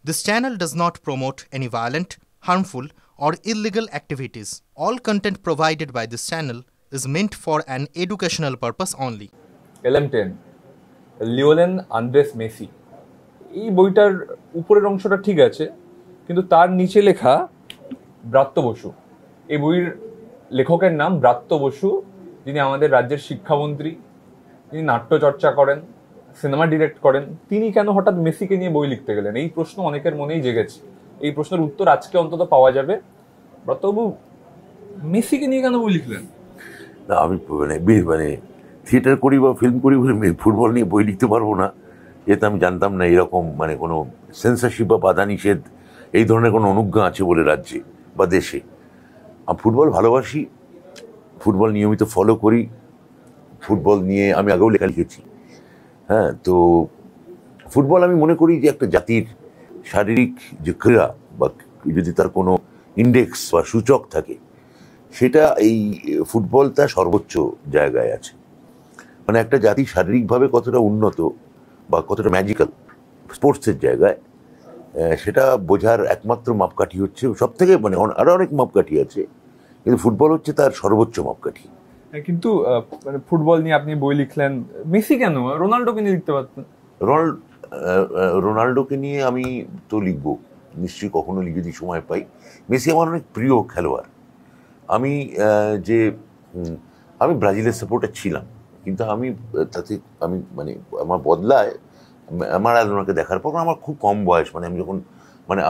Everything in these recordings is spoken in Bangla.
This channel does not promote any violent, harmful, or illegal activities. All content provided by this channel is meant for an educational purpose only. LM10 Lionel Andres Messi, এই বইটার উপরের অংশটা ঠিক আছে, কিন্তু তার নিচে লেখা ব্রাত্য বসু। এই বইয়ের লেখকের নাম ব্রাত্য বসু, যিনি আমাদের রাজ্যের শিক্ষামন্ত্রী, তিনি নাট্যচর্চা করেন, সিনেমা ডিরেক্ট করেন। তিনি কেন হঠাৎ মেসিকে নিয়ে বই লিখতে গেলেন? এই প্রশ্ন অনেকের মনেই জেগেছে। এই প্রশ্নের উত্তর আজকে অন্তত পাওয়া যাবে। ব্রাত্যবাবু, মেসিকে নিয়ে কেন বই লিখলেন? না, আমি মানে থিয়েটার করি বা ফিল্ম করি বলে ফুটবল নিয়ে বই লিখতে পারবো না, যেহেতু আমি জানতাম না এরকম মানে কোনো সেন্সরশিপ বা বাধা নিষেধ এই ধরনের কোনো অনুজ্ঞা আছে বলে রাজ্যে বা দেশে। আমি ফুটবল ভালোবাসি, ফুটবল নিয়মিত ফলো করি, ফুটবল নিয়ে আমি আগেও লেখা লিখেছি। হ্যাঁ, তো ফুটবল আমি মনে করি যে একটা জাতির শারীরিক যে ক্রীড়া বা যদি তার কোনো ইন্ডেক্স বা সূচক থাকে, সেটা এই ফুটবল তার সর্বোচ্চ জায়গায় আছে। মানে একটা জাতি শারীরিকভাবে কতটা উন্নত বা কতটা ম্যাজিক্যাল স্পোর্টসের জায়গায়, সেটা বোঝার একমাত্র মাপকাঠি হচ্ছে, সব থেকে মানে আরও অনেক মাপকাঠি আছে, কিন্তু ফুটবল হচ্ছে তার সর্বোচ্চ মাপকাঠি। কিন্তু মানে ফুটবল নিয়ে আপনি বই লিখলেন, মেসি কেন? রোনাল্ডোকে নিয়ে লিখতে পারতেন। রোনাল্ডোকে নিয়ে আমি তো লিখবো নিশ্চয়ই, কখনো যদি সময় পাই। মেসি আমার অনেক প্রিয় খেলোয়াড়। আমি আমি ব্রাজিলের সাপোর্টার ছিলাম, কিন্তু আমি তাতে আমি মানে আমার বদলায় মারাদোনাকে দেখার পর আমার খুব কম বয়স, মানে আমি যখন মানে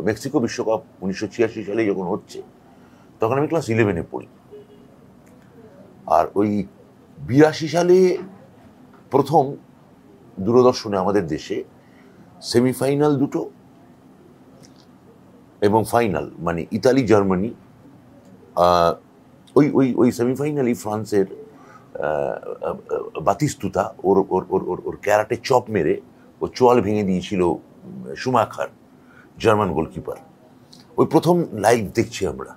মেক্সিকো বিশ্বকাপ 1986 সালে যখন হচ্ছে, তখন আমি ক্লাস 11-এ পড়ি। আর ওই 82 সালে প্রথম দূরদর্শনে আমাদের দেশে সেমিফাইনাল দুটো এবং ফাইনাল, মানে ইতালি জার্মানি, ওই ওই ওই সেমিফাইনালই ফ্রান্সের বাতিস্তুতা ওর ওর ওর ওর ওর ক্যারাটে চপ মেরে ও চোয়াল ভেঙে দিয়েছিল শুমাখার, জার্মান গোলকিপার। ওই প্রথম লাইভ দেখছি আমরা।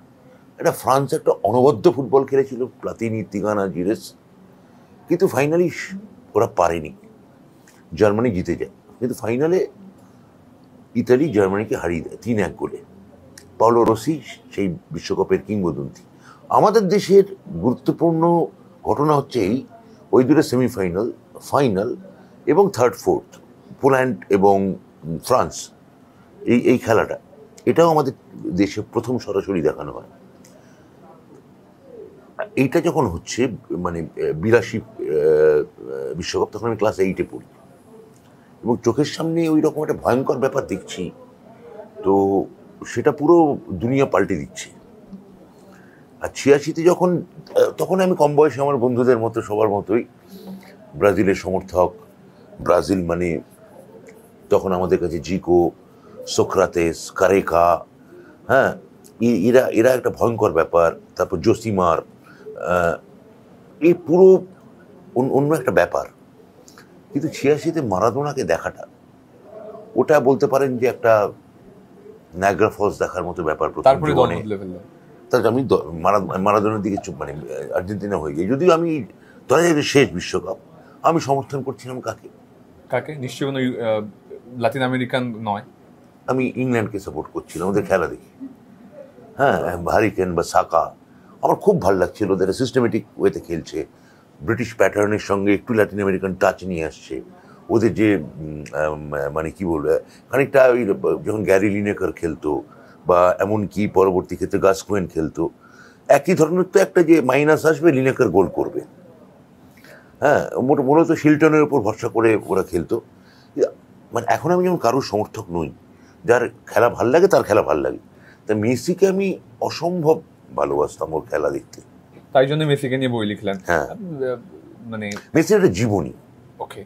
এটা ফ্রান্স একটা অনবদ্য ফুটবল খেলেছিল, প্লাতিনি, তিগানা, জিরেস, কিন্তু ফাইনালি ওরা পারেনি, জার্মানি জিতে যায়। কিন্তু ফাইনালে ইতালি জার্মানিকে হারিয়ে দেয় 3-1 গোলে। পাওলো রসি সেই বিশ্বকাপের কিংবদন্তি। আমাদের দেশের গুরুত্বপূর্ণ ঘটনা হচ্ছে ওই দুটো সেমিফাইনাল, ফাইনাল এবং থার্ড ফোর্থ, পোল্যান্ড এবং ফ্রান্স, এই খেলাটা, এটাও আমাদের দেশে প্রথম সরাসরি দেখানো হয়। এইটা যখন হচ্ছে মানে 82 বিশ্বকাপ, তখন আমি ক্লাস 8-এ পড়ি এবং চোখের সামনে ওই রকম একটা ভয়ঙ্কর ব্যাপার দেখছি, তো সেটা পুরো দুনিয়া পাল্টে দিচ্ছে। আর 86-তে তখন আমি কম বয়সে আমার বন্ধুদের মতো সবার মতোই ব্রাজিলের সমর্থক। ব্রাজিল মানে তখন আমাদের কাছে জিকো, সোক্রাতেস, কারেকা, হ্যাঁ, এরা একটা ভয়ঙ্কর ব্যাপার। তারপর জোসিমার, এই পুরো অন্য একটা ব্যাপার। কিন্তু 86-তে মারাদোনাকে দেখাটা, ওটা বলতে পারেন যে একটা নায়াগ্রা ফলস দেখার মতো ব্যাপার। তারপরে আমি মারাদোনার দিকে মানে আর্জেন্টিনা হয়ে যাই। যদিও আমি ধরা যায় শেষ বিশ্বকাপ, আমি সমর্থন করছিলাম কাকে? নিশ্চয়ই কোনো লাতিন আমেরিকান নয়, আমি ইংল্যান্ডকে সাপোর্ট করছিলাম, ওদের খেলা দেখি। হ্যাঁ, হ্যারিকেন বা সাকা আমার খুব ভালো লাগছিল, ওদের সিস্টেমেটিক ওয়েতে খেলছে, ব্রিটিশ প্যাটার্নের সঙ্গে একটু ল্যাটিন আমেরিকান টাচ নিয়ে আসছে। ওদের যে মানে কি বলবে, খানিকটা ওই যখন গ্যারি লিনেকার খেলতো বা এমনকি পরবর্তী ক্ষেত্রে গাসকোয়েন খেলতো, একই ধরনের তো একটা যে মাইনাস আসবে, লিনেকার গোল করবে। হ্যাঁ, মূলত শিল্টনের উপর ভরসা করে ওরা খেলতো। মানে এখন আমি যেমন কারোর সমর্থক নই, যার খেলা ভাল লাগে তার খেলা ভাল লাগে। তা মেসিকে আমি অসম্ভব ভালোবাসতাম ওর খেলা দেখতে, তাই জন্য মেসিকে নিয়ে বই লিখলেন। হ্যাঁ, মানে মেসির একটা জীবনী। ওকে।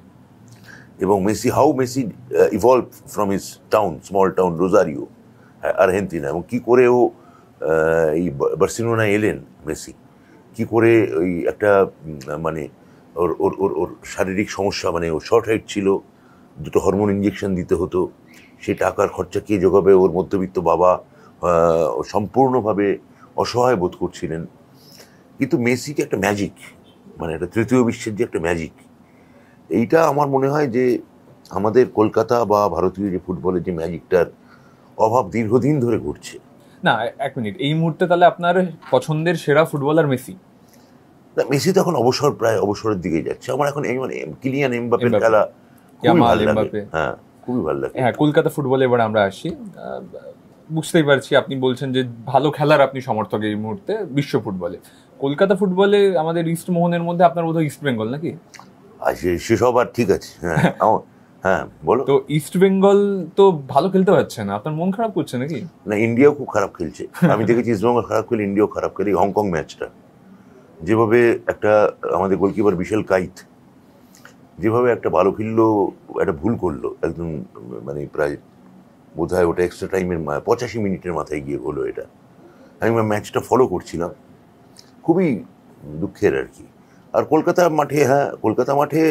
এবং how Messi evolve from his town, small town Rosario, Argentina, এবং কী করে ও এই বার্সেলোনায় এলেন মেসি, কি করে ওই একটা মানে ওর ওর ওর ওর শারীরিক সমস্যা, মানে ও শর্ট হাইট ছিল, দুটো হরমোন ইঞ্জেকশন দিতে হতো, সেই টাকার খরচা কে জোগাবে? ওর মধ্যবিত্ত বাবা সম্পূর্ণভাবে অসহায় বোধ করছিলেন। কিন্তু মেসিকে একটা ম্যাজিক, মানে একটা তৃতীয় বিশ্বের যে একটা ম্যাজিক, এইটা আমার মনে হয় যে আমাদের কলকাতা বা ভারতীয় যে ফুটবলের যে ম্যাজিকটার অভাব দীর্ঘদিন ধরে ঘটছে। না, এক মিনিট, এই মুহূর্তে তাহলে আপনার পছন্দের সেরা ফুটবলার মেসি? না, মেসি তো এখন প্রায় অবসরের দিকে যাচ্ছে। আমার এখন এই মানে কিলিয়ান এমবাপ্পের এমবাপ্পে, খেলা খুবই ইয়ামাল, ভালো লাগে। এমবাপ্পে। হ্যাঁ, খুবই ভালো লাগে। হ্যাঁ, কলকাতা ফুটবলে এবার আমরা আসি। বুঝতেই পারছি আপনি বলছেন যে ভালো খেলার আপনি সমর্থক এই মুহূর্তে বিশ্ব ফুটবলে। কলকাতা ফুটবলে আমাদের ইস্ট মোহনের মধ্যে আপনার বোধহয় ইস্ট বেঙ্গল নাকি? আর সেসব আর ঠিক আছে। হ্যাঁ, হ্যাঁ বলো। তো ইস্ট বেঙ্গল তো ভালো খেলতে পারছে না, আপনার মন খারাপ করছে নাকি? না, ইন্ডিয়াও খুব খারাপ খেলছে। আমি দেখেছি ইস্টবেঙ্গল খারাপ খেলে ইন্ডিয়াও খারাপ খেলে। হংকং ম্যাচটা যেভাবে একটা আমাদের গোলকিপার বিশাল কাইত যেভাবে একটা ভালো খেললো, একটা ভুল করলো একদম, মানে প্রায় বোধ হয় ওটা এক্সট্রা টাইমের 85 মিনিটের মাথায় গিয়ে হলো এটা। আমি ম্যাচটা ফলো করছিলাম, খুবই দুঃখের আর কি। আর কলকাতা মাঠে, হ্যাঁ কলকাতা মাঠে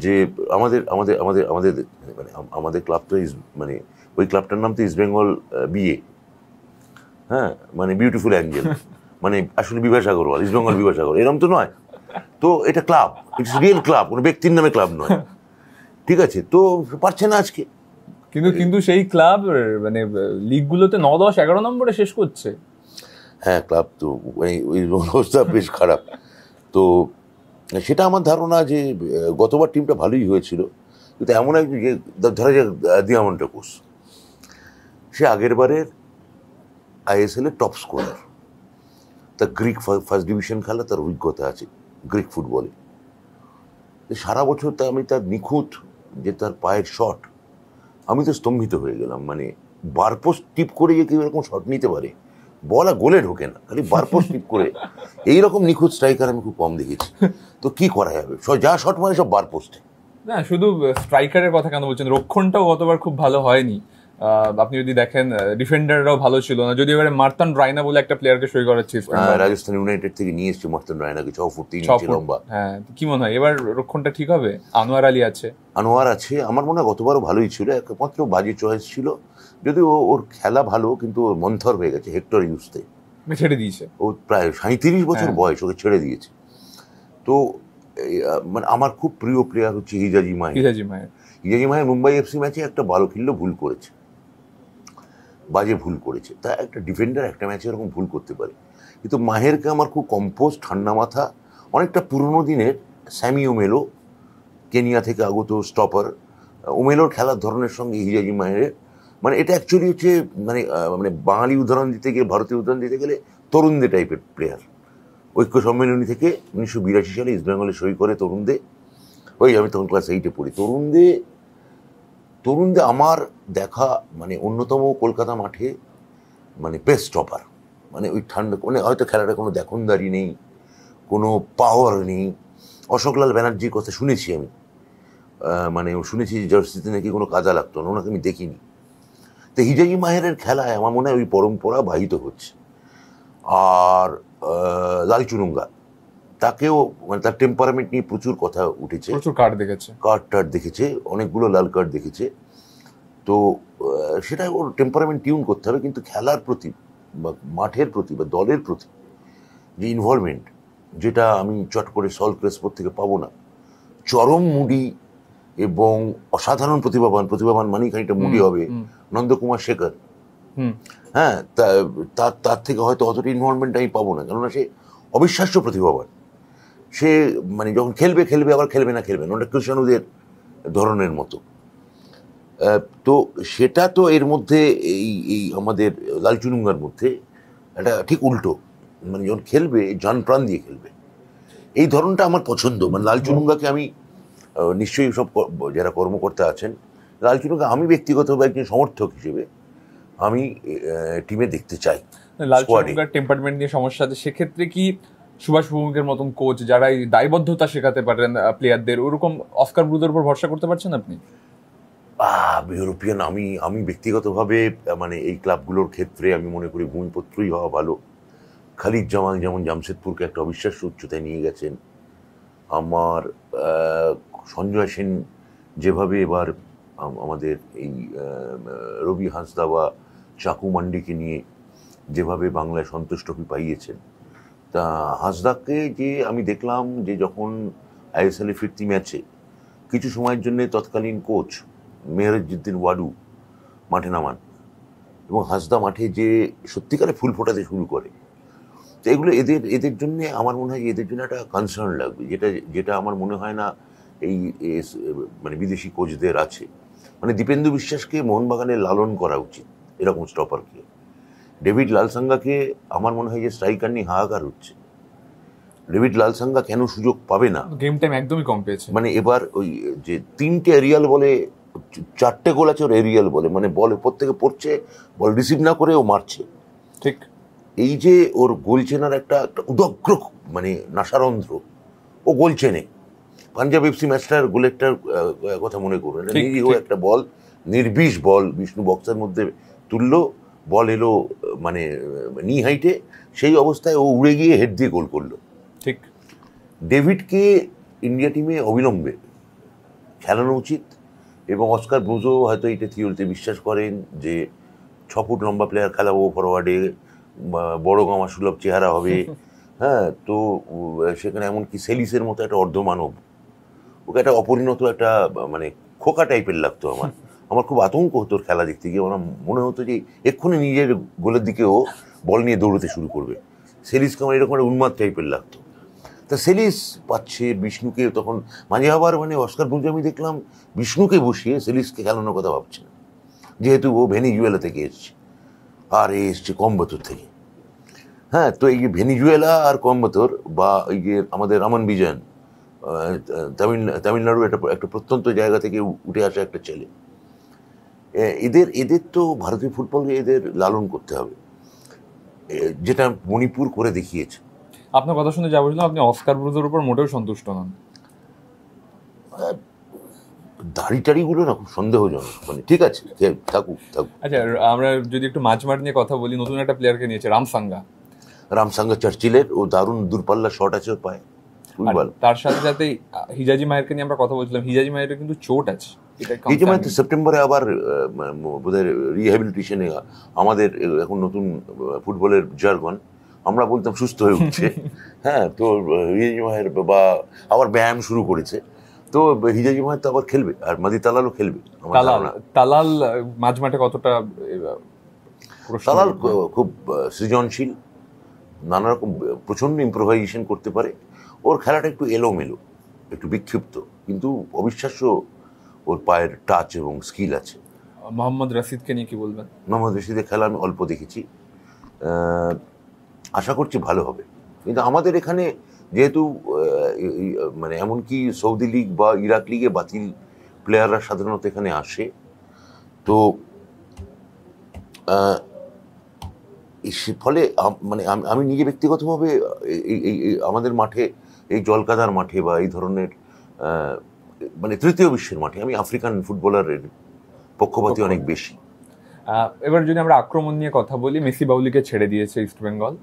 যে আমাদের আমাদের আমাদের আমাদের মানে আমাদের ক্লাব তো মানে ওই ক্লাবটার নাম তো ইস্ট বেঙ্গল বিএ, হ্যাঁ মানে বিউটিফুল অ্যাঞ্জেল, মানে আসলে বিভাস আগরওয়াল, ইস্ট বেঙ্গল বিভাস আগরওয়াল, এরকম তো নয়। তো এটা ক্লাব, ইটস রিয়েল ক্লাব, কোনো ব্যক্তির নামে ক্লাব নয়। ঠিক আছে, তো পারছে না আজকে। কিন্তু সেই ক্লাব মানে লিগগুলোতে 9, 10, 11 নম্বরে শেষ করছে। হ্যাঁ, ক্লাব তো ওই অবস্থা বেশ খারাপ। তো সেটা আমার ধারণা যে গতবার টিমটা ভালোই হয়েছিল, কিন্তু এমন এক যে ধরা যাক দিয়ামন্টাকুস, সে আগের বারের আইএসএল এর টপ স্কোরার, তার গ্রিক ফার্স্ট ডিভিশন খেলা, তার অভিজ্ঞতা আছে গ্রিক ফুটবলে। সারা বছর আমি তার নিখুঁত যে তার পায়ের শট, আমি তো স্তম্ভিত হয়ে গেলাম। মানে বারপোস্ট টিপ করে যে কেউ এরকম শট নিতে পারে, বলা গোলে ঢোকে না, খালি বারপোস্ট টিপ করে, এইরকম নিখুঁত স্ট্রাইকার আমি খুব কম দেখেছি। তো কি করা যাবে, যা শট মানে সব বারপোস্টে। না, শুধু স্ট্রাইকারের কথা কেন বলছেন, রক্ষণটাও গতবার খুব ভালো হয়নি। আপনি যদি দেখেন ডিফেন্ডাররাও ভালো ছিল না, যদি এবারে মার্তান রায়না বলে একটা প্লেয়ারকে সই করাচ্ছে রাজস্থান ইউনাইটেড থেকে নিয়ে এসছে মার্তান রায়নাকে, 6 ফুট 3 ইঞ্চি লম্বা। হ্যাঁ, কি মনে হয় এবার রক্ষণটা ঠিক হবে? আনোয়ার আলী আছে, আমার মনে হয় গতবারও ভালোই ছিল, একমাত্র বাজে চয়েস ছিল, যদিও ওর খেলা ভালো, কিন্তু ওর মন্থর হয়ে গেছে হেক্টর ইউজতে, ছেড়ে দিয়েছে। ও প্রায় 37 বছর বয়স, ওকে ছেড়ে দিয়েছে। তো মানে আমার খুব প্রিয় প্লেয়ার হচ্ছে হিজাজি মাহের মুম্বাই এফসি ম্যাচে একটা ভালো খেললেও ভুল করেছে, বাজে ভুল করেছে। তা একটা ডিফেন্ডার একটা ম্যাচে এরকম ভুল করতে পারে, কিন্তু মাহেরকে আমার খুব কম্পোজ, ঠান্ডা মাথা, অনেকটা পুরনো দিনের স্যামি ওমেলো, কেনিয়া থেকে আগত স্টপার। ওমেলোর খেলার ধরনের সঙ্গে হিজাজি মাহের, মানে এটা অ্যাকচুয়ালি হচ্ছে মানে মানে বাঙালি উদাহরণ দিতে গেলে, ভারতীয় উদাহরণ দিতে গেলে তরুণদে টাইপের প্লেয়ার। ঐক্য সম্মেলনী থেকে 1982 সালে ইস্ট বেঙ্গলে সই করে তরুণদে, ওই আমি তখন ক্লাস 8-এ পড়ি। তরুণদে আমার দেখা মানে অন্যতম কলকাতা মাঠে মানে বেস্ট স্টপার। মানে ওই ঠান্ডা, মানে হয়তো খেলাটা কোনো দেখনদারি নেই, কোনো পাওয়ার নেই। অশোকলাল ব্যানার্জির কথা শুনেছি আমি, মানে শুনেছি যে জার্সিতে নাকি কোনো কাদা লাগতো না, ওনাকে আমি দেখিনি। তো হিজাজি মাহেরের খেলায় আমার মনে হয় ওই পরম্পরা বাহিত হচ্ছে। আর লালচুনুঙ্গা, তাকেও মানে তার টেম্পারামেন্ট নিয়ে প্রচুর কথা উঠেছে, প্রচুর কার্ড দেখেছে, অনেকগুলো লাল কার্ড দেখেছে। তো সেটা ওর টেম্পারামেন্ট টিউন করতে হবে, কিন্তু খেলার প্রতি বা মাঠের প্রতি বা দলের প্রতি যে ইনভলভমেন্ট, যেটা আমি চট করে সল ক্রেসপোর থেকে পাবো না। চরম মুডি এবং অসাধারণ প্রতিভাবান মানেই খানিকটা মুডি হবে নন্দকুমার শেখর। হ্যাঁ, তার থেকে হয়তো অতটা ইনভলভমেন্ট আমি পাবো না, কেননা সে অবিশ্বাস্য প্রতিভাবান। সে মানে যখন খেলবে আবার খেলবে না, ওটা কৃষ্ণানুদের ধরনের মতো। তো সেটা তো এর মধ্যে এই আমাদের লালচুনুঙ্গার মধ্যে এটা ঠিক উল্টো, মানে যখন খেলবে জান প্রাণ দিয়ে খেলবে, এই ধরনটা আমার পছন্দ। মানে লালচুনুঙ্গাকে আমি নিশ্চয়ই সব যারা কর্মকর্তা আছেন, লালচুনুঙ্গা আমি ব্যক্তিগতভাবে একজন সমর্থক হিসেবে আমি টিমে দেখতে চাই। লালচুনুঙ্গার টেম্পারমেন্ট নিয়ে সমস্যা আছে, সেক্ষেত্রে কি সুভাষ ভৌমিকের মতন কোচ যারা এই দায়বদ্ধতা শেখাতে পারেন প্লেয়ারদের, ওরকম অস্কার ব্রুদের উপর ভরসা করতে পারছেন আপনি? ইউরোপিয়ান আমি ব্যক্তিগতভাবে মানে এই ক্লাবগুলোর ক্ষেত্রে আমি মনে করি ভূমিপত্রই হওয়া ভালো। খালিদ জামাল যেমন জামশেদপুরকে একটা অবিশ্বাস্য উচ্চতায় নিয়ে গেছেন, আমার সঞ্জয় সেন যেভাবে এবার আমাদের এই রবি হাঁসদা বা চাকু মান্ডিকে নিয়ে যেভাবে বাংলায় সন্তোষ ট্রফি পাইয়েছেন, তা হাঁসদাকে যে আমি দেখলাম যে যখন আইএসএল এ ফিরতি ম্যাচে কিছু সময়ের জন্য তৎকালীন কোচ মেহরুজ্জুদ্দিন ওয়াডু মাঠে নামান এবং হাসদা মাঠে যে সত্যিকারে ফুল ফোটাতে শুরু করে। তো এগুলো এদের জন্য আমার মনে হয় এদের জন্য একটা কনসার্ন লাগবে, যেটা আমার মনে হয় না এই মানে বিদেশি কোচদের আছে। মানে দীপেন্দু বিশ্বাসকে মোহনবাগানে লালন করা উচিত এরকম স্টপারকে। ডেভিড লালসাঙ্গাকে আমার মনে হয় যে স্ট্রাইকার নিয়ে হাহাকার হচ্ছে। ডেভিড লালসাঙ্গা কেন সুযোগ পাবে না? গেম টাইম একদমই কম পেয়েছে। মানে এবার ওই যে 3টে এরিয়াল বলে 4টে গোল আছে ওর এরিয়াল বলে, মানে বল প্রত্যেকে পড়ছে, বল রিসিভ না করে ও মারছে। ঠিক এই যে ওর গোল চেনার একটা উদগ্র মানে নাসারন্ধ্র, ও গোল চেনে। পাঞ্জাব এফসি ম্যাচটার গোলেরটার কথা মনে করুন, নিরীহ একটা বল, নির্বিষ বল, বিষ্ণু বক্সের মধ্যে তুললো, বল এলো মানে নি হাইটে, সেই অবস্থায় ও উড়ে গিয়ে হেড দিয়ে গোল করলো। ঠিক ডেভিডকে ইন্ডিয়া টিমে অবিলম্বে খেলানো উচিত। এবং অস্কার ব্রুজো হয়তো এটা থিওরিতে বিশ্বাস করেন যে 6 ফুট লম্বা প্লেয়ার খেলাবো ফরওয়ার্ডে, বড় গামা সুলভ চেহারা হবে। হ্যাঁ, তো সেখানে এমনকি সেলিসের মতো একটা অর্ধমানব, ওকে একটা অপরিণত একটা মানে খোকা টাইপের লাগতো আমার খুব আতঙ্ক হতো খেলা দেখতে গিয়ে। আমার মনে হতো যে এক্ষুনি নিজের গোলের দিকেও বল নিয়ে দৌড়তে শুরু করবে। সেলিসকে আমার এরকম একটা উন্মাদ টাইপের লাগতো। তা সেলিস পাচ্ছে বিষ্ণুকে, তখন মাঝে আবার মানে অস্কার ব্রুজো আমি দেখলাম বিষ্ণুকে বসিয়ে সেলিসকে খেলানোর কথা ভাবছেন, যেহেতু ও ভেনিজুয়েলা থেকে এসছে আর এসছে কম্বাতোর থেকে। হ্যাঁ, তো এই যে ভেনিজুয়েলা আর কম্বাতোর বা এই যে আমাদের রামান বিজয়ন, তামিলনাড়ু একটা প্রত্যন্ত জায়গা থেকে উঠে আসা একটা ছেলে, এদের তো ভারতীয় ফুটবলকে এদের লালন করতে হবে, যেটা মণিপুর করে দেখিয়েছে। আপনার কথা শুনে যা বুঝলাম আপনি অস্কার ব্রুজোর উপর মোটেও সন্তুষ্ট নন। দাড়ি টাড়িগুলো না খুব সন্দেহজনক, মানে ঠিক আছে থাকুক। আচ্ছা, আমরা যদি একটু মাঝমাঠ নিয়ে কথা বলি, নতুন একটা প্লেয়ারকে নিয়েছে রামসাঙ্গা চার্চিলের, ও দারুণ দূরপাল্লা শট আছে ওর পায়ে, খুবই ভালো। তার সাথে সাথে হিজাজি মায়েরকে নিয়ে আমরা কথা বলছিলাম, হিজাজি মায়ের কিন্তু চোট আছে। হিজাজি মায়ের তো সেপ্টেম্বরে আবার বোধহয় রিহ্যাবিলিটেশনে, আমাদের এখন নতুন ফুটবলের জার্গন আমরা বলতাম সুস্থ হয়ে উঠছে। হ্যাঁ, তো হিজাজি মায়ের বা আবার ব্যায়াম শুরু করেছে, তো হিজাজি মায়ের তো আবার খেলবে, আর মাদি তালালও খেলবে। তালাল মাঝমাঠে কতটা? তালাল খুব সৃজনশীল, নানা রকম প্রচন্ড ইম্প্রোভাইজেশন করতে পারে। ওর খেলাটা একটু এলোমেলো, একটু বিক্ষিপ্ত, কিন্তু অবিশ্বাস্য ওর পায়ের টাচ এবং স্কিল আছে। মোহাম্মদ রশিদকে নিয়ে কি বলবেন? মোহাম্মদ রশিদের খেলা আমি অল্প দেখেছি, আশা করছি ভালো হবে। কিন্তু আমাদের এখানে যেহেতু মানে এমনকি সৌদি লিগ বা ইরাক লিগে বাতিল প্লেয়াররা সাধারণত এখানে আসে, তো ফলে মানে আমি নিজে ব্যক্তিগতভাবে আমাদের মাঠে, এই জলকাদার মাঠে বা এই ধরনের মানে তৃতীয় বিশ্বের মাঠে আমি আফ্রিকান ফুটবলারের পক্ষপাতী অনেক বেশি। এবার যদি আমরা আক্রমণ নিয়ে কথা বলি, মেসি বাউলিকে ছেড়ে দিয়েছে ইস্ট বেঙ্গল,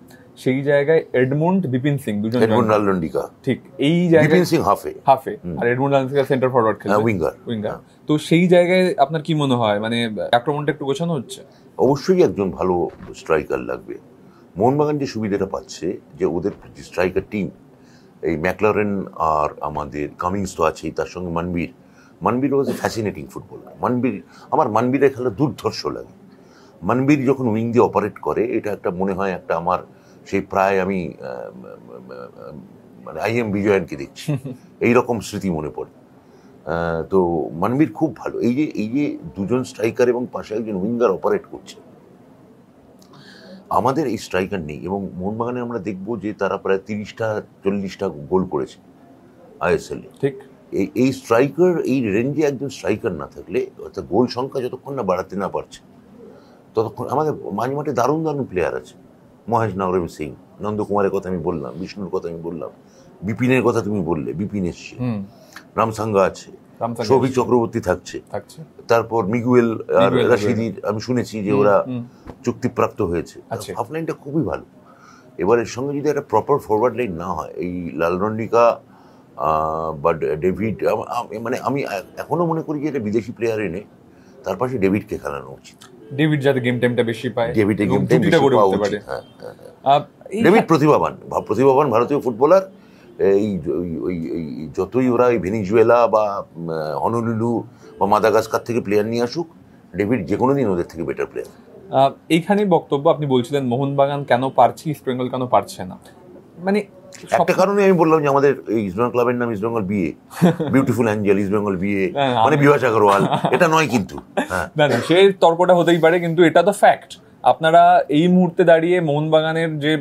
সেই জায়গায় এডমন্ড বিপিন সিং, দুজন লালন্ডিকা, ঠিক এই জায়গায় বিপিন সিং হাফে আর এডমন্ড লালন্ডিকা সেন্টার ফরওয়ার্ড খেলে, উইঙ্গার। তো সেই জায়গায় আপনার কি মনে হয়, মানে আক্রমণটা একটু গোছানো হচ্ছে? অবশ্যই একজন ভালো স্ট্রাইকার লাগবে। মোহনবাগান যে সুবিধাটা পাচ্ছে যে ওদের স্ট্রাইকার টিম, এই ম্যাকলারেন আর আমাদের কামিংস তো আছেই, তার সঙ্গে মানবীর ওয়াজ এ ফ্যাসিনেটিং ফুটবলার। আমার মানবীরের খেলা দুর্ধর্ষ লাগে। মানবীর যখন উইং দিয়ে অপারেট করে, এটা একটা মনে হয় একটা আমার সেই প্রায় আমি মানে IM বিজয়নকে দেখছি, এইরকম স্মৃতি মনে পড়ে। তো মানবীর খুব ভালো। এই যে দুজন স্ট্রাইকার এবং পাশে একজন উইঙ্গার অপারেট করছে, আমাদের এই স্ট্রাইকার নেই। এবং মোহনবাগানে আমরা দেখবো যে তারা প্রায় 30-40টা গোল করেছে ISL এ। ঠিক এই স্ট্রাইকার, এই রেঞ্জে একজন স্ট্রাইকার না থাকলে, অর্থাৎ গোল সংখ্যা যতক্ষণ না বাড়াতে না পারছে ততক্ষণ আমাদের মাঝমাঠে দারুণ প্লেয়ার আছে। মহেশ নগরবী সিং, নন্দকুমারের কথা আমি বললাম, বিষ্ণুর কথা আমি বললাম, বিপিনের কথা তুমি বললে, বিপিন এসছে, রামসাঙ্গা আছে, সৌভিক চক্রবর্তী থাকছে, তারপর মিগুয়েল আর রাশিদির আমি শুনেছি যে ওরা চুক্তিপ্রাপ্ত হয়েছে। হাফ লাইনটা খুবই ভালো। এবার এর সঙ্গে যদি একটা প্রপার ফরওয়ার্ড লাইন না হয়, এই লালরন্ডিকা বা ডেভিড, মানে আমি এখনো মনে করি যে এটা বিদেশি প্লেয়ার এনে তার পাশে ডেভিডকে খেলানো উচিত। ডেভিড যাতে গেম টাইমটা বেশি পায়, ডেভিডের গেম টাইম বেশি পাওয়া উচিত। ডেভিড প্রতিভাবান ভারতীয় ফুটবলার, এই ওই যতই ওরা ওই ভেনিজুয়েলা বা হনলুলু বা মাদাগাস্কার থেকে প্লেয়ার নিয়ে আসুক, ডেভিড যে কোনো দিন ওদের থেকে বেটার প্লেয়ার। এইখানেই বক্তব্য, আপনি বলছিলেন মোহনবাগান কেন পারছে, ইস্ট বেঙ্গল কেন পারছে না। মানে একটা কারণে আমি বললাম যে আমাদের এই ইস্ট বেঙ্গল ক্লাবের নাম east Bengal BA, beautiful Angel, east Bengal BA, মানে বিভাস আগরওয়াল, এটা নয় কিন্তু। না সেই তর্কটা হতেই পারে, কিন্তু এটা তো ফ্যাক্ট। আপনারা এই মুহূর্তে দাঁড়িয়ে মোহনবাগানের যে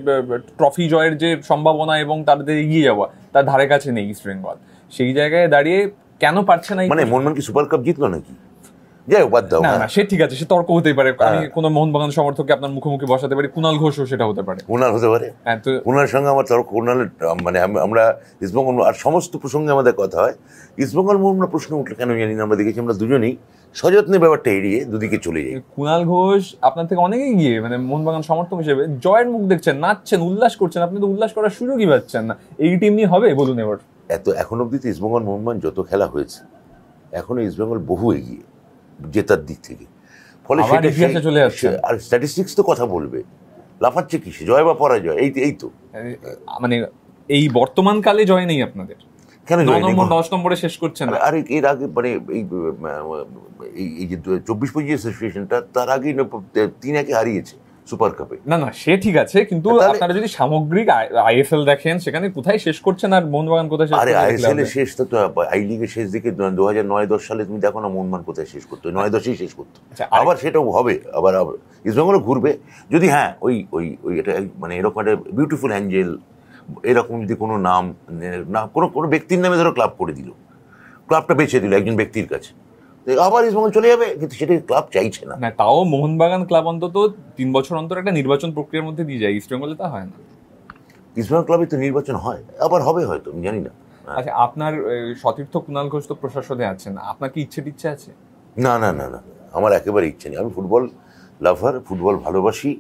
ট্রফি জয়ের যে সম্ভাবনা এবং তাদের এগিয়ে যাওয়া, তার ধারে কাছে নেই ইস্ট বেঙ্গল। সেই জায়গায় দাঁড়িয়ে কেন পারছে না? মানে মোহনবাগান কি সুপার কাপ জিতলো নাকি? যাই হোক, বাদ দাও। না সে ঠিক আছে, সে তর্ক হতেই পারে। আমি কোনো মোহনবাগান সমর্থককে আপনার মুখোমুখি বসাতে পারি, কুণাল ঘোষও সেটা হতে পারে, কুণাল হতে পারে। কুণালের সঙ্গে আমার তর্ক, কুণালের মানে আমরা ইস্টবেঙ্গল আর সমস্ত প্রসঙ্গে আমাদের কথা হয়। ইস্টবেঙ্গল মোহনবাগান প্রশ্ন উঠলে কেন জানি না, আমরা দেখেছি আমরা দুজনেই সযত্নে ব্যাপারটা এড়িয়ে দুদিকে চলে যাই। কুণাল ঘোষ আপনার থেকে অনেকেই গিয়ে মানে মোহনবাগান সমর্থক হিসেবে জয়ের মুখ দেখছেন, নাচছেন, উল্লাস করছেন, আপনি তো উল্লাস করার সুযোগই পাচ্ছেন না। এই টিম নিয়ে হবে বলুন এবার? এখন অব্দি তো ইস্টবেঙ্গল মোহনবাগান যত খেলা হয়েছে, এখনো ইস্টবেঙ্গল বহু এগিয়ে জেতার দিক থেকে। ফলে সেটা চলে যাচ্ছে। আর স্ট্যাটিস্টিক্স তো কথা বলবে, লাফাচ্ছে কিসে, জয় বা পরাজয়, এই তো মানে এই বর্তমান কালে জয় নেই আপনাদের, কেন 10 নম্বরে শেষ করছেন? আর এর আগে মানে এই যে 24-25 সিচুয়েশনটা, তার আগে 3-1 হারিয়েছে সুপার কাপে। না সে ঠিক আছে, কিন্তু আপনারা যদি সামগ্রিক আইএসএল দেখেন, সেখানে কোথায় শেষ করছেন আর মোহনবাগান কোথায় শেষ করছে? আইএসএল এর শেষ তো আই লিগের শেষ দিকে 2009-10 সালে তুমি দেখো না মোহনবাগান কোথায় শেষ করতো, 9-10 শেষ করতো। আবার সেটাও হবে, আবার ইস্টবেঙ্গলও ঘুরবে যদি ওই এটা মানে এরকম একটা বিউটিফুল অ্যাঞ্জেল, এরকম যদি কোনো নাম না কোনো ব্যক্তির নামে ধরো ক্লাব করে দিল, ক্লাবটা বেছে দিল একজন ব্যক্তির কাছে, আবার ইস্টবেঙ্গল চলে যাবে, কিন্তু সেটা ক্লাব চাইছে না। তাও মোহনবাগান ক্লাব অন্তত 3 বছর অন্তর একটা নির্বাচন প্রক্রিয়ার মধ্যে দিয়ে যায়, ইস্টবেঙ্গলে তা হয় না। ইস্টবেঙ্গল ক্লাবে তো নির্বাচন হয়, আবার হবে হয়তো, আমি জানি না। আচ্ছা, আপনার সতীর্থ কুণাল ঘোষ তো প্রশাসনে আছেন, আপনার কি ইচ্ছে আছে? না, আমার একেবারে ইচ্ছে নেই। আমি ফুটবল লাভার, ফুটবল ভালোবাসি,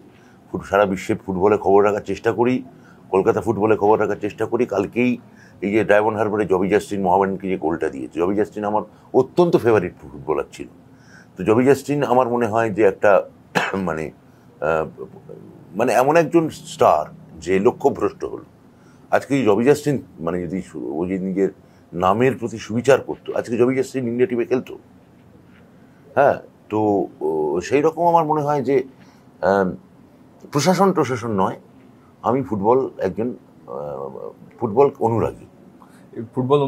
সারা বিশ্বে ফুটবলে খবর রাখার চেষ্টা করি, কলকাতা ফুটবলে খবর রাখার চেষ্টা করি। কালকেই এই যে ডায়মন্ড হারবারে জবি জাস্টিন মোহামেডানকে যে গোলটা দিয়েছে, জবি জাস্টিন আমার অত্যন্ত ফেভারিট ফুটবলার ছিল। তো জবি জাস্টিন আমার মনে হয় যে একটা মানে এমন একজন স্টার যে লক্ষ্যভ্রষ্ট হলো। আজকে জবি জাস্টিন মানে যদি ও যে নিজের নামের প্রতি সুবিচার করতো, আজকে জবি জাস্টিন ইন্ডিয়া টিমে খেলতো। হ্যাঁ, তো সেই রকম আমার মনে হয় যে প্রশাসন নয়, আমি একজন ফুটবল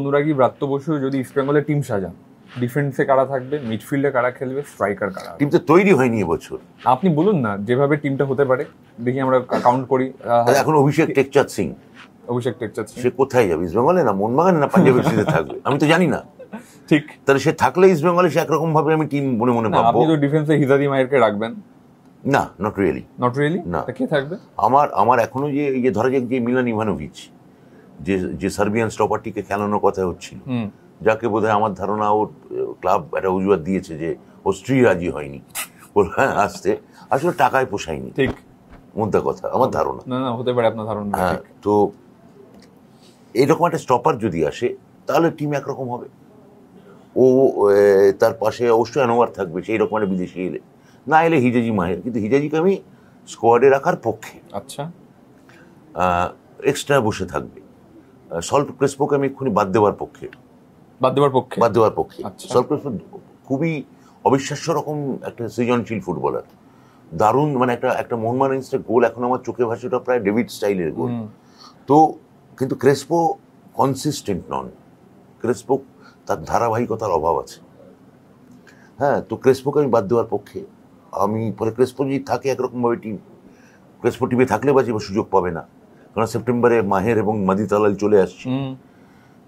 অনুরাগী ব্রাত্য বসু যদি ইস্ট বেঙ্গলের টিম সাজান, ডিফেন্সে কারা থাকবে, মিডফিল্ডে কারা খেলবে, স্ট্রাইকার কারা? টিম তো তৈরি হয়নি এবছর। আপনি বলুন না যেভাবে টিমটা হতে পারে, দেখি আমরা কাউন্ট করি। এখন অভিষেক টেকচাঁদ সিং সে কোথায় যাবে? ইস্ট বেঙ্গলে না মোহনবাগানে না পাঞ্জাব এফসিতে থাকবে? আমি তো জানি না। ঠিক, তাহলে সে থাকলে ইস্ট বেঙ্গলে সে একরকম ভাবে আমি টিম মনে পাবো। আপনি তো ডিফেন্সে হিজাদি মায়েরকে রাখবেন না? নট রিয়েলি না। কে থাকবে? আমার এখনো যে ধরা যাক যে মিলান ইভানোভিচ, যে সার্বিয়ান স্টপারটিকে খেলানোর কথা হচ্ছিল, যাকে বোধহয় আমার ধারণা ওর ক্লাব একটা অজুহাত দিয়েছে যে ও স্ত্রী রাজি হয়নি আসতে, আসলে টাকায় পোষায়নি। ঠিক, মোদ্দা কথা আমার ধারণা। না হতে পারে আপনার ধারণা। হ্যাঁ, তো এরকম একটা স্টপার যদি আসে তাহলে টিম একরকম হবে। ও তার পাশে অবশ্যই আনোয়ার থাকবে, সেই রকম একটা বিদেশি এলে, না এলে হিজাজি মাহের। কিন্তু হিজাজিকে আমি স্কোয়াডে রাখার পক্ষে। আচ্ছা, এক্সট্রা বসে থাকবে। সল্ট ক্রেসপোকে আমি এক্ষুনি বাদ দেওয়ার পক্ষে। সল্ট ক্রেসপো খুবই অবিশ্বাস্য রকম একটা সৃজনশীল ফুটবলার, দারুণ, মানে একটা মোহনবাগান ইনস্টা গোল এখন আমার চোখে ভাসে, ওটা প্রায় ডেভিড স্টাইলের গোল। তো কিন্তু ক্রেসপো কনসিস্টেন্ট নন, ক্রেসপো তার ধারাবাহিকতার অভাব আছে। হ্যাঁ, তো ক্রেসপোকে আমি বাদ দেওয়ার পক্ষে। ফলে ক্রেসপো যদি থাকে একরকমভাবে টিম, ক্রেসপো টিমে থাকলে বাজে সুযোগ পাবে না, কারণ সেপ্টেম্বরে মাহের এবং মাদি তালাল চলে আসছে।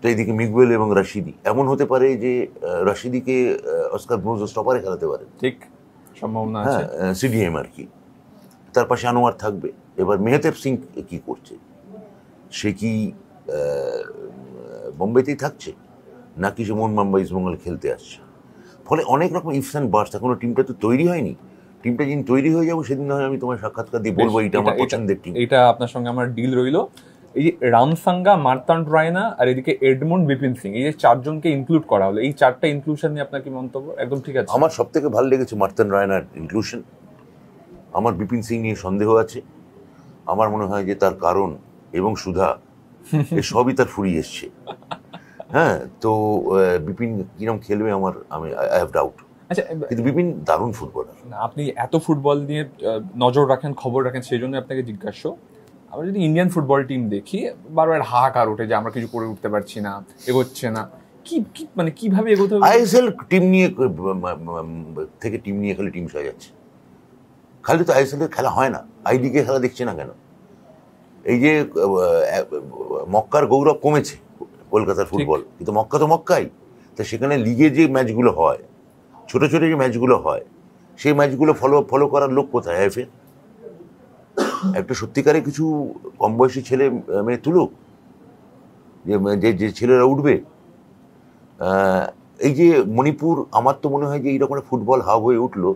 তো এইদিকে মিগুয়েল এবং রাশিদি, এমন হতে পারে যে রাশিদিকে অস্কার ব্রুজো স্টপারে খেলাতে পারে। ঠিক, সম্ভাবনা আছে, সিডিএম আর কি। তার পাশে আনোয়ার থাকবে। এবার মেহতেব সিং কি করছে? সে কি বোম্বেতেই থাকছে নাকি সে মোহনবাগান বা ইস্টবেঙ্গল খেলতে আসছে? ফলে অনেক রকম ইফস অ্যান্ড বার্ডস, এখনো টিমটা তো তৈরি হয়নি। টিমটা যেদিন তৈরি হয়ে যাবো সেদিন আমি তোমার সাক্ষাৎকার দিয়ে বলবো এটা আমার পছন্দের টিম। এটা আপনার সঙ্গে আমার ডিল রইলো। এই যে রামসাঙ্গা, মার্তান্ড রায়না আর এদিকে এডমন্ড বিপিন সিং, এই যে 4 জনকে ইনক্লুড করা হলো, এই 4টা ইনক্লুশন নিয়ে আপনার কি মন্তব্য? একদম ঠিক আছে। আমার সব থেকে ভালো লেগেছে মার্তান্ড রায়নার ইনক্লুশন। আমার বিপিন সিং নিয়ে সন্দেহ আছে। আমার মনে হয় যে তার কারণ এবং সুধা এ সবই তার ফুরিয়ে এসছে। হ্যাঁ, তো বিপিন কিরম খেলবে আমি আই হ্যাভ ডাউট। আচ্ছা, কিন্তু বিপিন দারুণ ফুটবলার। আপনি এত ফুটবল নিয়ে নজর রাখেন, খবর রাখেন, সেই জন্য আপনাকে জিজ্ঞাসা। আমরা যদি ইন্ডিয়ান ফুটবল টিম দেখি, বারবার হাহাকার ওঠে যে আমরা কিছু করে উঠতে পারছি না, এগোচ্ছে না। কি মানে কিভাবে এগোতে হবে? আইএসএল টিম নিয়ে থেকে টিম নিয়ে খালি টিম সাজাচ্ছে। খালি তো আইএসএল এর খেলা হয় না, আইডিকে খেলা দেখছে না কেন? এই যে মক্কার গৌরব কমেছে কলকাতার ফুটবল, কিন্তু মক্কা তো মক্কাই। তা সেখানে লিগে যে ম্যাচগুলো হয়, ছোট ছোট যে ম্যাচগুলো হয়, সেই ম্যাচগুলো ফলো করার লোক কোথায়? আইএফএ একটা সত্যিকারে কিছু কম বয়সী ছেলে মেয়ে তুলুক, যে ছেলেরা উঠবে। এই যে মণিপুর, আমার তো মনে হয় যে এইরকম ফুটবল হাব হয়ে উঠলো,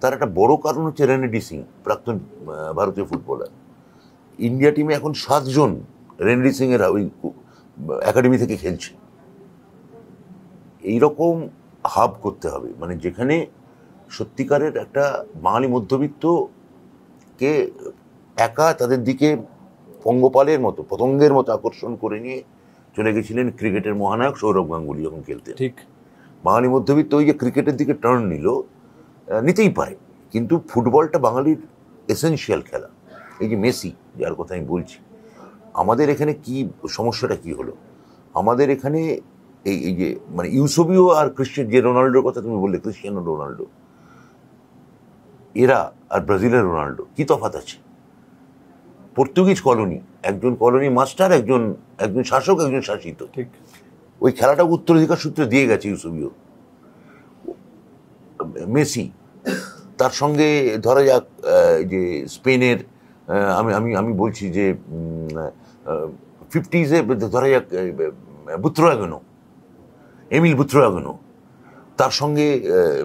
তার একটা বড় কারণ হচ্ছে রেনেডি সিং, প্রাক্তন ভারতীয় ফুটবলার। ইন্ডিয়া টিমে এখন 7 জন রেনেডি সিং এর ওই একাডেমি থেকে খেলছে। এইরকম হাব করতে হবে, মানে যেখানে সত্যিকারের একটা বাঙালি মধ্যবিত্তকে একা তাদের দিকে পঙ্গপালের মতো, পতঙ্গের মতো আকর্ষণ করে নিয়ে চলে গেছিলেন ক্রিকেটের মহানায়ক সৌরভ গাঙ্গুলি যখন খেলতেন। ঠিক, বাঙালি মধ্যবিত্ত ওই যে ক্রিকেটের দিকে টার্ন নিতেই পারে, কিন্তু ফুটবলটা বাঙালির এসেনশিয়াল খেলা। এই যে মেসি, যার কথা আমি বলছি, আমাদের এখানে কি সমস্যাটা কি হলো? আমাদের এখানে এই যে মানে ইউসোবিও আর যে রোনাল্ডোর কথা তুমি বললে, ক্রিশ্চিয়ানো রোনাল্ডো, এরা আর ব্রাজিলের রোনাল্ডো, কি তফাৎ আছে? পর্তুগিজ কলোনি, একজন কলোনি মাস্টার, একজন শাসক, একজন শাসিত। ঠিক, ওই খেলাটা উত্তরাধিকার সূত্রে দিয়ে গেছে ইউসোবিও। মেসি, তার সঙ্গে ধরা যাক যে স্পেনের, আমি বলছি যে 50s ধরা যাক বুত্রোয়াগনো, এমিল বুত্রোয়াগনো, তার সঙ্গে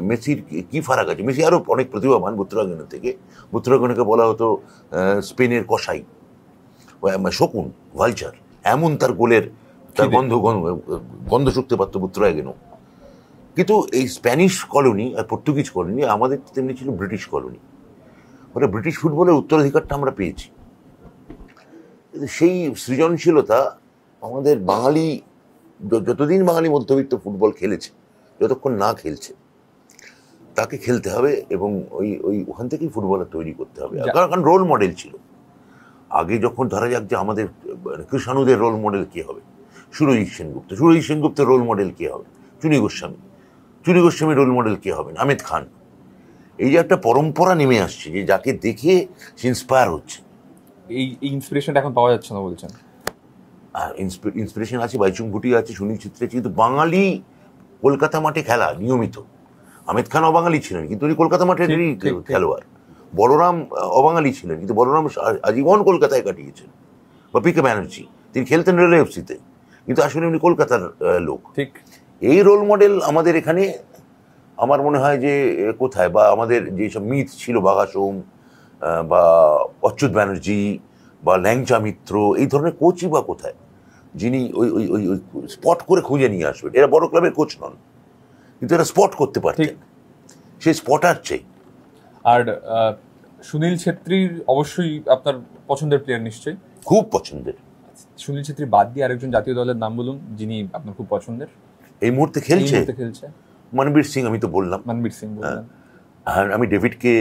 মেসির কি ফারাক আছে? মেসি আরও অনেক প্রতিভাবান বুত্রোয়াগনো থেকে। বুত্রোয়াগনোকে বলা হতো স্পেনের কসাই, শকুন, ভালচার, এমন তার গোলের তার গন্ধ শুকতে পারতো বুত্রোয়াগনো। কিন্তু এই স্প্যানিশ কলোনি আর পর্তুগিজ কলোনি আমাদের তেমনি ছিল ব্রিটিশ কলোনি। মানে ব্রিটিশ ফুটবলের উত্তরাধিকারটা আমরা পেয়েছি। সেই সৃজনশীলতা আমাদের বাঙালি, যতদিন বাঙালি মধ্যবিত্ত ফুটবল খেলেছে, যতক্ষণ না খেলছে, তাকে খেলতে হবে এবং ওখান থেকেই ফুটবলার তৈরি করতে হবে। কারণ রোল মডেল ছিল আগে। যখন ধরা যাক যে আমাদের কৃষাণুদের রোল মডেল কে হবে? সুরজিৎ সেনগুপ্তের রোল মডেল কে হবে? চুনি গোস্বামীর রোল মডেল কে হবেন? আমির খান। এই যে একটা পরম্পরা নেমে আসছে, যে যাকে দেখে সে ইন্সপায়ার হচ্ছে। এই ইন্সপিরেশনটা এখন পাওয়া যাচ্ছে না বলছেন? ইন্সপিরেশন আছে, বাইচুং ভুটিয়া আছে, সুনীল ছেত্রী আছে, কিন্তু বাঙালি কলকাতা মাঠে খেলা নিয়মিত। আমির খান অবাঙালি ছিলেন, কিন্তু উনি কলকাতা মাঠেরই খেলোয়াড়। বলরাম অবাঙালি ছিলেন, কিন্তু বলরাম আজীবন কলকাতায় কাটিয়েছেন। বা পিকে ব্যানার্জি, তিনি খেলতেন রেলওয়ে এফসিতে, কিন্তু আসলে উনি কলকাতার লোক। ঠিক, এই রোল মডেল আমাদের এখানে আমার মনে হয় যে কোথায়? বা আমাদের যেসব মিথ ছিল, বাঘা সোম বা অচ্যুত ব্যানার্জি বা ল্যাংচা মিত্র, এই ধরনের কোচই বা কোথায়, যিনি ওই ওই ওই ওই স্পট করে খুঁজে নিয়ে আসবেন? এরা বড় ক্লাবের কোচ নন, কিন্তু এরা স্পট করতে পারতেন। সেই স্পটার চাই। আর সুনীল ছেত্রীর অবশ্যই আপনার পছন্দের প্লেয়ার নিশ্চয়ই? খুব পছন্দের। সুনীল ছেত্রী বাদ দিয়ে আরেকজন জাতীয় দলের নাম বলুন যিনি আপনার খুব পছন্দের। এই মুহূর্তে খেলছে মনবীর সিং। আমি তো বললাম মনবীর সিং বললাম। আর আমি ডেভিডকে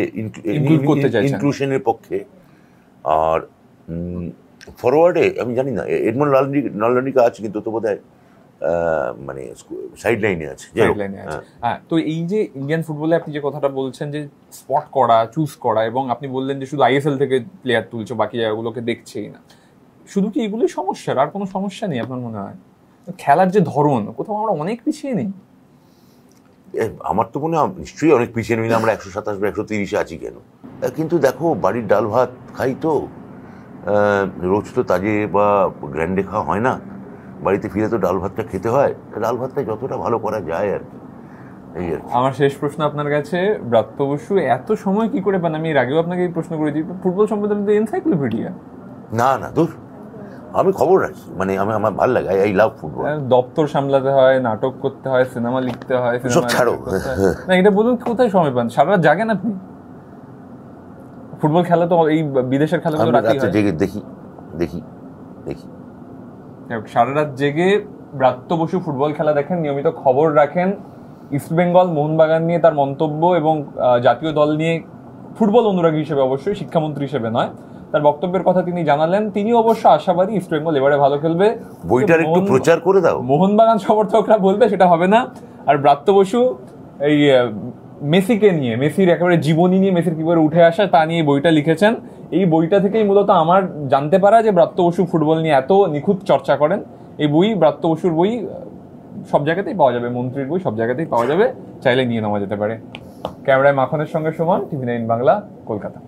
ইনক্লুশনের পক্ষে। আর ফরওয়ার্ডে আমি জানি না, এডমন্ড লালনিকা আছে, কিন্তু তো বোধহয় মানে সাইড লাইনে আছে। হ্যাঁ, তো এই যে ইন্ডিয়ান ফুটবলে আপনি যে কথাটা বলছেন যে স্পট করা, চুজ করা, এবং আপনি বললেন যে শুধু আইএসএল থেকে প্লেয়ার তুলছে, বাকি জায়গাগুলোকে দেখছেই না, শুধু কি এগুলোই সমস্যা? আর কোনো সমস্যা নেই আপনার মনে হয়? খেলার যে ধরন, কোথাও আমরা অনেক পিছিয়ে নেই? আমার তো মনে হয় নিশ্চয়ই অনেক পিছিয়ে নেই। আমরা 127 বা 130-এ আছি কেন? কিন্তু দেখো, বাড়ির ডাল ভাত খাই তো, রোজ তো তাজে বা গ্র্যান্ডে খাওয়া হয় না। বাড়িতে ফিরে তো ডাল ভাতটা খেতে হয়। ডাল ভাতটা যতটা ভালো করা যায় আর কি, এই আর কি। আমার শেষ প্রশ্ন আপনার কাছে, ব্রাত্য বসু এত সময় কি করে পান? আমি এর আগেও আপনাকে এই প্রশ্ন করেছি, ফুটবল সম্বন্ধে এনসাইক্লোপিডিয়া। না দূর, আমি খবর রাখি, মানে আমার ভালো লাগে, আই লাভ ফুটবল। দপ্তর সামলাতে হয়, নাটক করতে হয়, সিনেমা লিখতে হয়, সব ছাড়ো না, এটা বলুন কোথায় সময় পান? সারা রাত জাগেন আপনি? ফুটবল খেলা তো এই বিদেশের খেলাগুলো রাতে জেগে দেখি। সারা রাত জেগে ব্রাত্য বসু ফুটবল খেলা দেখেন, নিয়মিত খবর রাখেন, ইস্টবেঙ্গল মোহনবাগান নিয়ে তার মন্তব্য এবং জাতীয় দল নিয়ে ফুটবল অনুরাগী হিসেবে, অবশ্যই শিক্ষামন্ত্রী হিসেবে নয়, তার বক্তব্যের কথা তিনি জানালেন। তিনি অবশ্য আশাবাদী ইস্টবেঙ্গল এবারে ভালো খেলবে। বইটার একটু প্রচার করে দাও। মোহনবাগান সমর্থকরা বলবে সেটা হবে না। আর ব্রাত্য বসু এই মেসিকে নিয়ে, মেসির একেবারে জীবনী নিয়ে, মেসির কিভাবে উঠে আসা তা নিয়ে বইটা লিখেছেন। এই বইটা থেকেই মূলত আমার জানতে পারা যে ব্রাত্য বসু ফুটবল নিয়ে এত নিখুঁত চর্চা করেন। এই বই, ব্রাত্য বসুর বই সব জায়গাতেই পাওয়া যাবে, মন্ত্রীর বই সব জায়গাতেই পাওয়া যাবে, চাইলে নিয়ে নেওয়া যেতে পারে। ক্যামেরায় মাখনের সঙ্গে সুমন, TV9 বাংলা, কলকাতা।